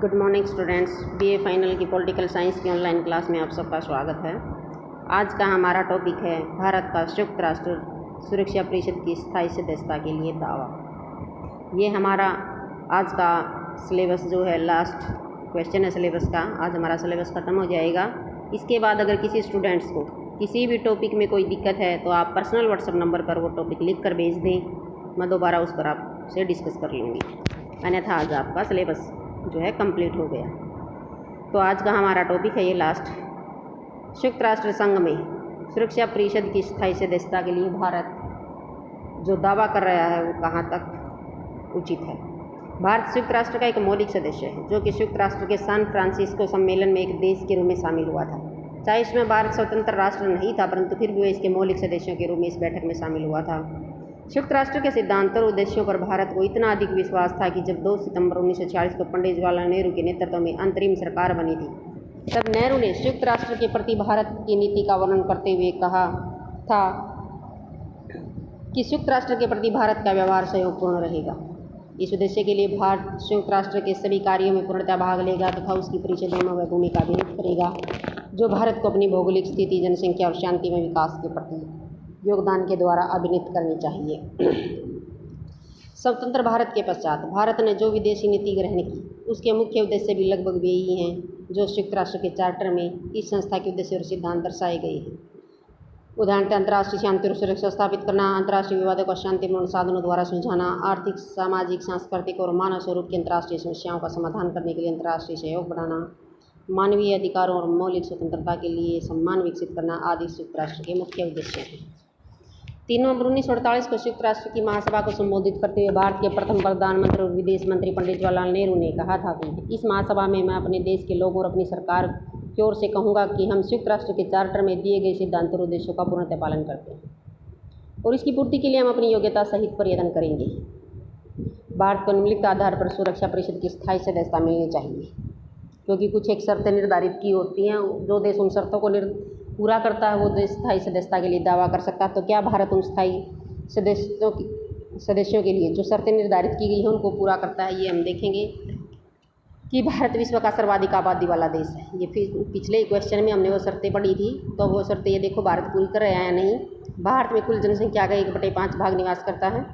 Good morning students, BA final की political science की online class में आप सबका स्वागत है। आज का हमारा टॉपिक है भारत का संयुक्त राष्ट्र सुरक्षा परिषद की स्थायी सदस्यता के लिए दावा। ये हमारा आज का सिलेबस जो है, लास्ट क्वेश्चन है सिलेबस का। आज हमारा सिलेबस ख़त्म हो जाएगा। इसके बाद अगर किसी स्टूडेंट्स को किसी भी टॉपिक में कोई दिक्कत है तो आप पर्सनल व्हाट्सएप नंबर पर वो टॉपिक लिख कर भेज दें, मैं दोबारा उस पर आपसे डिस्कस कर लूँगी। अन्यथा आज आपका सिलेबस जो है कंप्लीट हो गया। तो आज का हमारा टॉपिक है ये लास्ट, संयुक्त राष्ट्र संघ में सुरक्षा परिषद की स्थायी सदस्यता के लिए भारत जो दावा कर रहा है वो कहाँ तक उचित है। भारत संयुक्त राष्ट्र का एक मौलिक सदस्य है जो कि संयुक्त राष्ट्र के सैन फ्रांसिस्को सम्मेलन में एक देश के रूप में शामिल हुआ था। चाहे इसमें भारत स्वतंत्र राष्ट्र नहीं था, परंतु फिर भी वो इसके मौलिक सदस्यों के रूप में इस बैठक में शामिल हुआ था। संयुक्त राष्ट्र के सिद्धांतों और उद्देश्यों पर भारत को इतना अधिक विश्वास था कि जब 2 सितंबर 1946 को पंडित जवाहरलाल नेहरू के नेतृत्व में अंतरिम सरकार बनी थी, तब नेहरू ने संयुक्त राष्ट्र के प्रति भारत की नीति का वर्णन करते हुए कहा था कि संयुक्त राष्ट्र के प्रति भारत का व्यवहार सहयोगपूर्ण रहेगा। इस उद्देश्य के लिए भारत संयुक्त राष्ट्र के सभी कार्यों में पूर्णतः भाग लेगा तथा उसकी परिषदों में भूमिका अभिनय करेगा जो भारत को अपनी भौगोलिक स्थिति, जनसंख्या और शांति में विकास के प्रति योगदान के द्वारा अभिनीत करनी चाहिए। स्वतंत्र भारत के पश्चात भारत ने जो विदेशी नीति ग्रहण की उसके मुख्य उद्देश्य भी लगभग यही हैं जो संयुक्त राष्ट्र के चार्टर में इस संस्था के उद्देश्य और सिद्धांत दर्शाए गए हैं। उदाहरण, अंतर्राष्ट्रीय शांति और सुरक्षा स्थापित करना, अंतर्राष्ट्रीय विवादों को शांतिपूर्ण साधनों द्वारा सुलझाना, आर्थिक, सामाजिक, सांस्कृतिक और मानव स्वरूप की अंतर्राष्ट्रीय समस्याओं का समाधान करने के लिए अंतर्राष्ट्रीय सहयोग बढ़ाना, मानवीय अधिकारों और मौलिक स्वतंत्रता के लिए सम्मान विकसित करना आदि संयुक्त राष्ट्र के मुख्य उद्देश्य हैं। 3 नवंबर 1948 को संयुक्त राष्ट्र की महासभा को संबोधित करते हुए भारत के प्रथम प्रधानमंत्री और विदेश मंत्री पंडित जवाहरलाल नेहरू ने कहा था कि इस महासभा में मैं अपने देश के लोगों और अपनी सरकार की ओर से कहूँगा कि हम संयुक्त राष्ट्र के चार्टर में दिए गए सिद्धांतों और उद्देश्यों का पूर्णतः पालन करते हैं और इसकी पूर्ति के लिए हम अपनी योग्यता सहित प्रयत्न करेंगे। भारत को निम्नलिखित आधार पर सुरक्षा परिषद की स्थायी सदस्यता मिलनी चाहिए, क्योंकि कुछ एक शर्तें निर्धारित की होती हैं। जो देश उन शर्तों को पूरा करता है वो देश स्थायी सदस्यता के लिए दावा कर सकता है। तो क्या भारत उन स्थायी सदस्यों के लिए जो शर्तें निर्धारित की गई हैं उनको पूरा करता है, ये हम देखेंगे कि भारत विश्व का सर्वाधिक आबादी वाला देश है। ये पिछले क्वेश्चन में हमने वो शर्तें पढ़ी थी, तो वो शर्तें ये देखो भारत पूरी कर रहा है या नहीं। भारत में कुल जनसंख्या का 1/5 भाग निवास करता है।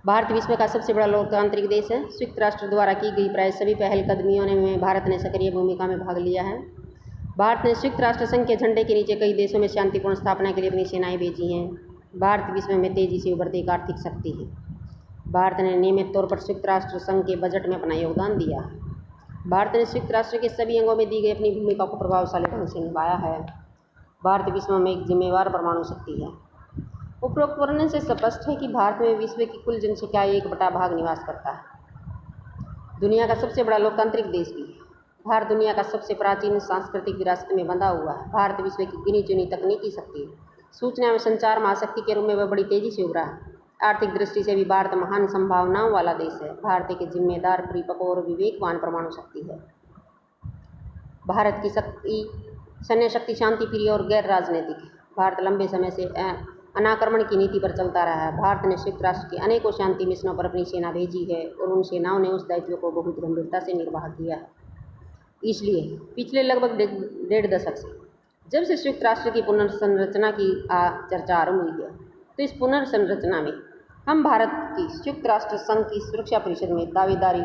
भारत विश्व का सबसे बड़ा लोकतांत्रिक देश है। संयुक्त राष्ट्र द्वारा की गई प्राय सभी पहलकदमियों में भारत ने सक्रिय भूमिका में भाग लिया है। भारत ने संयुक्त राष्ट्र संघ के झंडे के नीचे कई देशों में शांतिपूर्ण स्थापना के लिए अपनी सेनाएं भेजी हैं। भारत विश्व में तेजी से उभरती एक आर्थिक शक्ति है। भारत ने नियमित तौर पर संयुक्त राष्ट्र संघ के बजट में अपना योगदान दिया है। भारत ने संयुक्त राष्ट्र के सभी अंगों में दी गई अपनी भूमिका को प्रभावशाली ढंग से निभाया है। भारत विश्व में एक जिम्मेवार परमाणु शक्ति है। उपरोक्त वर्णन से स्पष्ट है कि भारत में विश्व की कुल जनसंख्या 1/भाग निवास करता है। दुनिया का सबसे बड़ा लोकतांत्रिक देश भी है। भारत दुनिया का सबसे प्राचीन सांस्कृतिक विरासत में बंधा हुआ है। भारत विश्व की गिनी चुनी तकनीकी शक्ति है। सूचना एवं संचार महाशक्ति के रूप में वह बड़ी तेजी से उभरा है। आर्थिक दृष्टि से भी भारत महान संभावनाओं वाला देश है। भारत की जिम्मेदार, परिपक्व और विवेकवान परमाणु शक्ति है। भारत की शक्ति, सैन्य शक्ति शांति प्रिय और गैर राजनीतिक है। भारत लंबे समय से अनाक्रमण की नीति पर चलता रहा है। भारत ने संयुक्त राष्ट्र के अनेकों शांति मिशनों पर अपनी सेना भेजी है और उन सेनाओं ने उस दायित्व को बहुत गंभीरता से निर्वाह किया है। इसलिए पिछले लगभग 1.5 दशक से जब से संयुक्त राष्ट्र की पुनर्संरचना की चर्चा आरंभ हुई है, तो इस पुनर्संरचना में हम भारत की संयुक्त राष्ट्र संघ की सुरक्षा परिषद में दावेदारी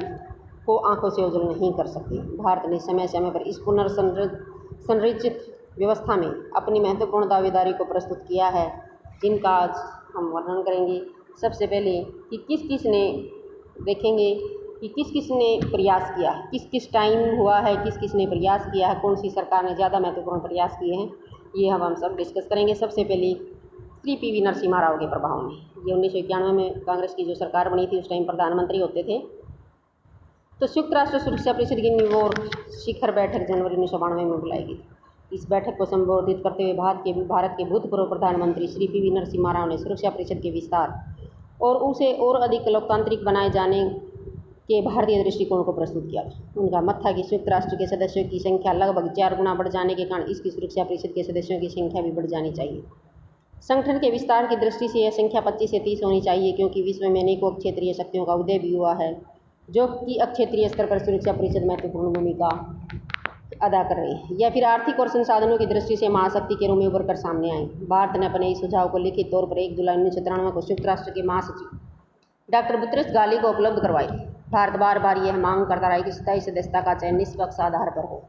को आंखों से ओझल नहीं कर सकते। भारत ने समय समय पर इस पुनर्संरचित व्यवस्था में अपनी महत्वपूर्ण दावेदारी को प्रस्तुत किया है, जिनका आज हम वर्णन करेंगे। सबसे पहले कि किस ने देखेंगे कि किस ने प्रयास किया है, किस टाइम हुआ है, किस ने प्रयास किया है, कौन सी सरकार ने ज़्यादा महत्वपूर्ण प्रयास किए हैं, ये हम सब डिस्कस करेंगे। सबसे पहले श्री पी.वी. नरसिम्हा राव के प्रभाव में। ये 1991 में कांग्रेस की जो सरकार बनी थी उस टाइम प्रधानमंत्री होते थे। तो संयुक्त राष्ट्र सुरक्षा परिषद की न्यूयॉर्क शिखर बैठक जनवरी 1992 में बुलाई गई। इस बैठक को संबोधित करते हुए भारत के भूतपूर्व प्रधानमंत्री श्री पी.वी. नरसिम्हा राव ने सुरक्षा परिषद के विस्तार और उसे और अधिक लोकतांत्रिक बनाए जाने के भारतीय दृष्टिकोण को प्रस्तुत किया था। उनका मत था कि संयुक्त राष्ट्र के सदस्यों की संख्या लगभग 4 गुना बढ़ जाने के कारण इसकी सुरक्षा परिषद के सदस्यों की संख्या भी बढ़ जानी चाहिए। संगठन के विस्तार की दृष्टि से यह संख्या 25 से 30 होनी चाहिए, क्योंकि विश्व में अनेकों क्षेत्रीय शक्तियों का उदय भी हुआ है जो कि क्षेत्रीय स्तर पर सुरक्षा परिषद महत्वपूर्ण भूमिका अदा कर रही है, या फिर आर्थिक और संसाधनों की दृष्टि से महाशक्ति के रूप में उभर कर सामने आए। भारत ने अपने इस सुझाव को लिखित तौर पर 1 जुलाई 1993 को संयुक्त राष्ट्र के महासचिव डॉक्टर बुतरस गाली को उपलब्ध करवाई। भारत बार बार यह मांग करता रहा कि स्थायी सदस्यता का चयन निष्पक्ष आधार पर हो।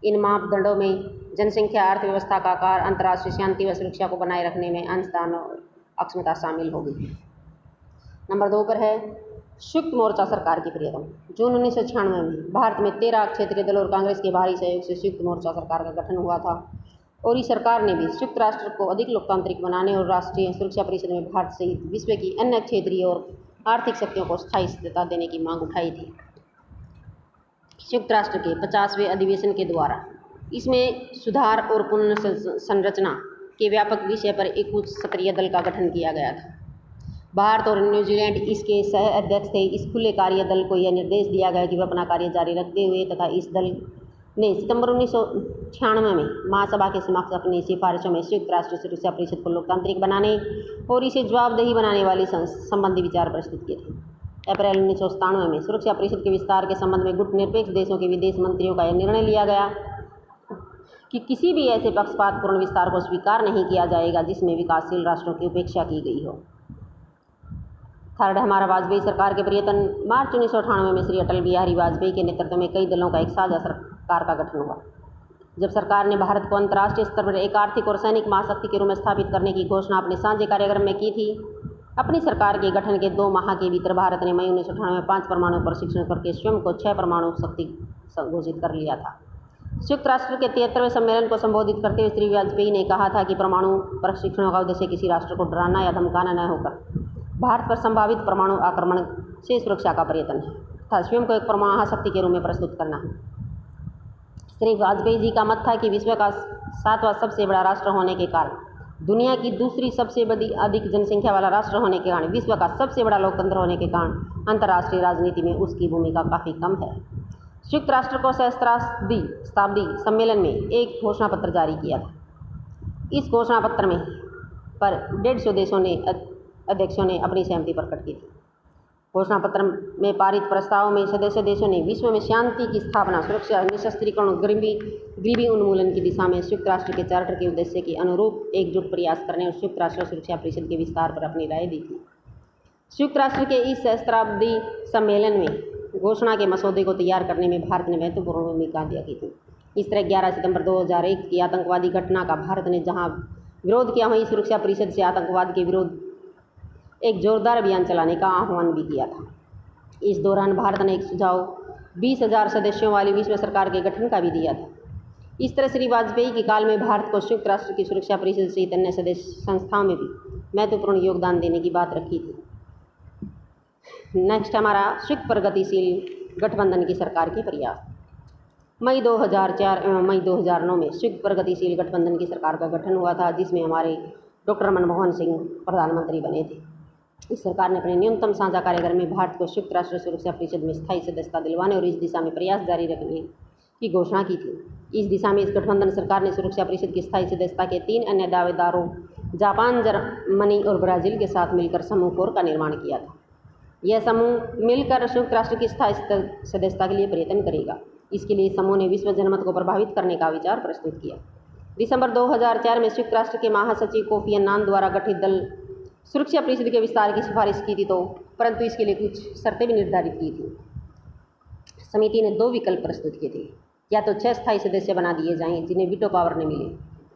इन मापदंडों में जनसंख्या, अर्थव्यवस्था का आकार, अंतर्राष्ट्रीय शांति व सुरक्षा को बनाए रखने में अंशदान और अक्षमता शामिल होगी। नंबर 2 पर है संयुक्त मोर्चा सरकार की प्रियतम। जून 1996 में भारत में 13 क्षेत्रीय दल और कांग्रेस के भारी सहयोग से संयुक्त मोर्चा सरकार का गठन हुआ था और इस सरकार ने भी संयुक्त राष्ट्र को अधिक लोकतांत्रिक बनाने और राष्ट्रीय सुरक्षा परिषद में भारत सहित विश्व की अन्य क्षेत्रीय और आर्थिक शक्तियों को स्थायी सदस्यता देने की मांग उठाई थी। संयुक्त राष्ट्र के 50वें अधिवेशन के द्वारा इसमें सुधार और पुनर्संरचना के व्यापक विषय पर एक उच्च स्तरीय दल का गठन किया गया था। भारत और न्यूजीलैंड इसके सह अध्यक्ष थे। इस खुले कार्य दल को यह निर्देश दिया गया कि वह अपना कार्य जारी रखते हुए तथा इस दल ने सितंबर 1996 में महासभा के समक्ष अपनी सिफारिशों में संयुक्त राष्ट्र सुरक्षा परिषद को लोकतांत्रिक बनाने और इसे जवाबदेही बनाने वाली संबंधी विचार प्रस्तुत किए थे। अप्रैल 1997 में सुरक्षा परिषद के विस्तार के संबंध में गुटनिरपेक्ष देशों के विदेश मंत्रियों का यह निर्णय लिया गया कि किसी भी ऐसे पक्षपातपूर्ण विस्तार को स्वीकार नहीं किया जाएगा जिसमें विकासशील राष्ट्रों की उपेक्षा की गई हो। थर्ड, हमारा वाजपेयी सरकार के प्रयत्न। मार्च 1998 में श्री अटल बिहारी वाजपेयी के नेतृत्व में कई दलों का एक साझा सरकार का गठन हुआ। जब सरकार ने भारत को अंतर्राष्ट्रीय स्तर पर एक आर्थिक और सैनिक महाशक्ति के रूप में स्थापित करने की घोषणा अपने साझे कार्यक्रम में की थी, अपनी सरकार के गठन के 2 माह के भीतर भारत ने मई 1998 में 5 परमाणु परीक्षण करके स्वयं को 6 परमाणु शक्ति घोषित कर लिया था। संयुक्त राष्ट्र के 73वें सम्मेलन को संबोधित करते हुए श्री वाजपेयी ने कहा था कि परमाणु परीक्षणों का उद्देश्य किसी राष्ट्र को डराना या धमकाना न होकर भारत पर संभावित परमाणु आक्रमण से सुरक्षा का प्रयत्न है तथा स्वयं को एक परमाणु महाशक्ति के रूप में प्रस्तुत करना है। श्री वाजपेयी जी का मत था कि विश्व का 7वां सबसे बड़ा राष्ट्र होने के कारण, दुनिया की दूसरी सबसे बड़ी अधिक जनसंख्या वाला राष्ट्र होने के कारण, विश्व का सबसे बड़ा लोकतंत्र होने के कारण अंतर्राष्ट्रीय राजनीति में उसकी भूमिका काफ़ी कम है। संयुक्त राष्ट्र को सहस्त्राब्दी सम्मेलन में एक घोषणा पत्र जारी किया था। इस घोषणा पत्र में पर 150 अध्यक्षों ने अपनी सहमति प्रकट की थी। घोषणा पत्र में पारित प्रस्ताव में सदस्य देशों ने विश्व में शांति की स्थापना, सुरक्षा, निशस्त्रीकरण और गरीबी उन्मूलन की दिशा में संयुक्त राष्ट्र के चार्टर के उद्देश्य के अनुरूप एकजुट प्रयास करने और संयुक्त राष्ट्र सुरक्षा परिषद के विस्तार पर अपनी राय दी थी। संयुक्त राष्ट्र के इस सहस्त्राब्दी सम्मेलन में घोषणा के मसौदे को तैयार करने में भारत ने महत्वपूर्ण भूमिका अदा की थी। इस तरह 11 सितंबर 2001 की आतंकवादी घटना का भारत ने जहां विरोध किया, वहीं सुरक्षा परिषद से आतंकवाद के विरोध एक जोरदार अभियान चलाने का आह्वान भी किया था। इस दौरान भारत ने एक सुझाव 20,000 सदस्यों वाली विश्व सरकार के गठन का भी दिया था। इस तरह श्री वाजपेयी के काल में भारत को संयुक्त राष्ट्र की सुरक्षा परिषद सहित अन्य सदस्य संस्थाओं में भी महत्वपूर्ण योगदान देने की बात रखी थी। नेक्स्ट, हमारा संयुक्त प्रगतिशील गठबंधन की सरकार के प्रयास। मई 2004 एवं मई 2009 में संयुक्त प्रगतिशील गठबंधन की सरकार का गठन हुआ था, जिसमें हमारे डॉक्टर मनमोहन सिंह प्रधानमंत्री बने थे। इस सरकार ने अपने न्यूनतम साझा कार्यक्रम में भारत को संयुक्त राष्ट्र सुरक्षा परिषद में स्थायी सदस्यता दिलवाने और इस दिशा में प्रयास जारी रखने की घोषणा की थी। इस दिशा में इस गठबंधन सरकार ने सुरक्षा परिषद की स्थायी सदस्यता के 3 अन्य दावेदारों जापान, जर्मनी और ब्राज़ील के साथ मिलकर समूह 4 का निर्माण किया था। यह समूह मिलकर संयुक्त राष्ट्र की स्थायी सदस्यता के लिए प्रयत्न करेगा। इसके लिए समूह ने विश्व जनमत को प्रभावित करने का विचार प्रस्तुत किया। दिसंबर 2004 में संयुक्त राष्ट्र के महासचिव कोफी अन्नान द्वारा गठित दल सुरक्षा परिषद के विस्तार की सिफारिश की थी, परंतु इसके लिए कुछ शर्तें भी निर्धारित की थी। समिति ने 2 विकल्प प्रस्तुत किए थे, या तो 6 स्थायी सदस्य बना दिए जाएं जिन्हें वीटो पावर न मिले,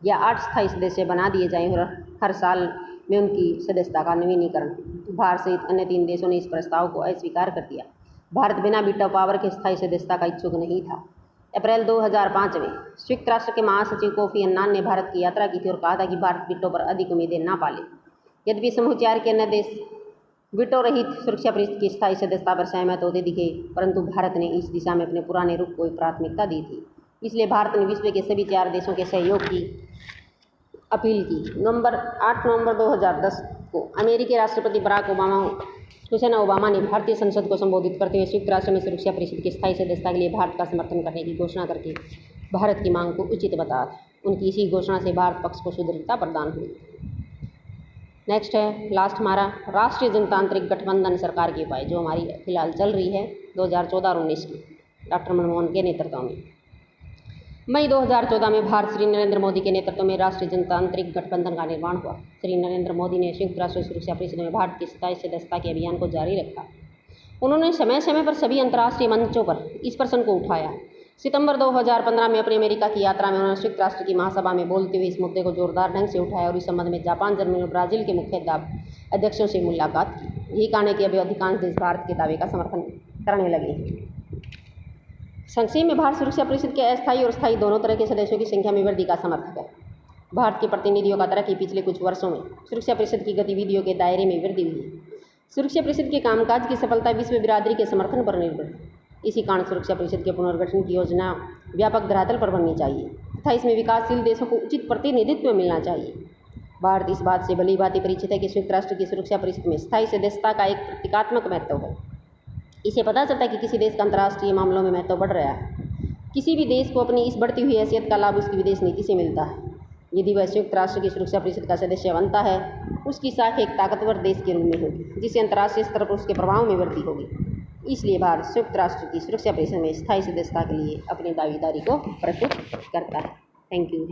या 8 स्थायी सदस्य बना दिए जाएं और हर साल में उनकी सदस्यता का नवीनीकरण। भारत सहित अन्य 3 देशों ने इस प्रस्ताव को अस्वीकार कर दिया। भारत बिना वीटो पावर के स्थायी सदस्यता का इच्छुक नहीं था। अप्रैल 2005 में संयुक्त राष्ट्र के महासचिव कोफी अन्नान ने भारत की यात्रा की थी और कहा था कि भारत वीटो पर अधिक उम्मीदें ना पाले। यद्यपि समूह 4 के अन्य देश वीटो रहित सुरक्षा परिषद की स्थायी सदस्यता पर सहमत होते दिखे, परंतु भारत ने इस दिशा में अपने पुराने रुख को प्राथमिकता दी थी। इसलिए भारत ने विश्व के सभी 4 देशों के सहयोग की अपील की। 8 नवंबर 2010 को अमेरिकी राष्ट्रपति बराक हुसैन ओबामा ने भारतीय संसद को संबोधित करते हुए संयुक्त राष्ट्र में सुरक्षा परिषद की स्थायी सदस्यता के लिए भारत का समर्थन करने की घोषणा करके भारत की मांग को उचित बताया था। उनकी इसी घोषणा से भारत पक्ष को सुदृढ़ता प्रदान हुई। नेक्स्ट है लास्ट हमारा राष्ट्रीय जनतांत्रिक गठबंधन सरकार के उपाय, जो हमारी फिलहाल चल रही है 2014 और 19 की डॉक्टर मनमोहन के नेतृत्व में। मई 2014 में भारत श्री नरेंद्र मोदी के नेतृत्व में राष्ट्रीय जनतांत्रिक गठबंधन का निर्माण हुआ। श्री नरेंद्र मोदी ने संयुक्त राष्ट्र सुरक्षा परिषद में भारत की स्थायी सदस्यता के अभियान को जारी रखा। उन्होंने समय समय पर सभी अंतर्राष्ट्रीय मंचों पर इस प्रश्न को उठाया। सितंबर 2015 में अपनी अमेरिका की यात्रा में उन्होंने संयुक्त राष्ट्र की महासभा में बोलते हुए इस मुद्दे को जोरदार ढंग से उठाया और इस संबंध में जापान, जर्मनी और ब्राज़ील के मुख्य अध्यक्षों से मुलाकात की। यही कारण है कि अभी अधिकांश देश भारत के दावे का समर्थन करने लगे हैं। संक्षेप में भारत सुरक्षा परिषद के अस्थायी और स्थायी दोनों तरह के सदस्यों की संख्या में वृद्धि का समर्थक है। भारत के प्रतिनिधियों का तरक्की पिछले कुछ वर्षों में सुरक्षा परिषद की गतिविधियों के दायरे में वृद्धि हुई है। सुरक्षा परिषद के कामकाज की सफलता विश्व बिरादरी के समर्थन पर निर्भर है। इसी कारण सुरक्षा परिषद के पुनर्गठन की योजना व्यापक धरातल पर बननी चाहिए तथा इसमें विकासशील देशों को उचित प्रतिनिधित्व मिलना चाहिए। भारत इस बात से भली भांति परिचित है कि संयुक्त राष्ट्र की सुरक्षा परिषद में स्थायी सदस्यता का एक प्रतीकात्मक महत्व है। इसे पता चलता है कि किसी देश का अंतर्राष्ट्रीय मामलों में महत्व बढ़ रहा है। किसी भी देश को अपनी इस बढ़ती हुई हैसियत का लाभ उसकी विदेश नीति से मिलता है। यदि वह संयुक्त राष्ट्र की सुरक्षा परिषद का सदस्य बनता है, उसकी साख एक ताकतवर देश के रूप में होगी, जिससे अंतर्राष्ट्रीय स्तर पर उसके प्रभाव में वृद्धि होगी। इसलिए भारत संयुक्त राष्ट्र की सुरक्षा परिषद में स्थायी सदस्यता के लिए अपनी दावेदारी को प्रस्तुत करता है। Thank you.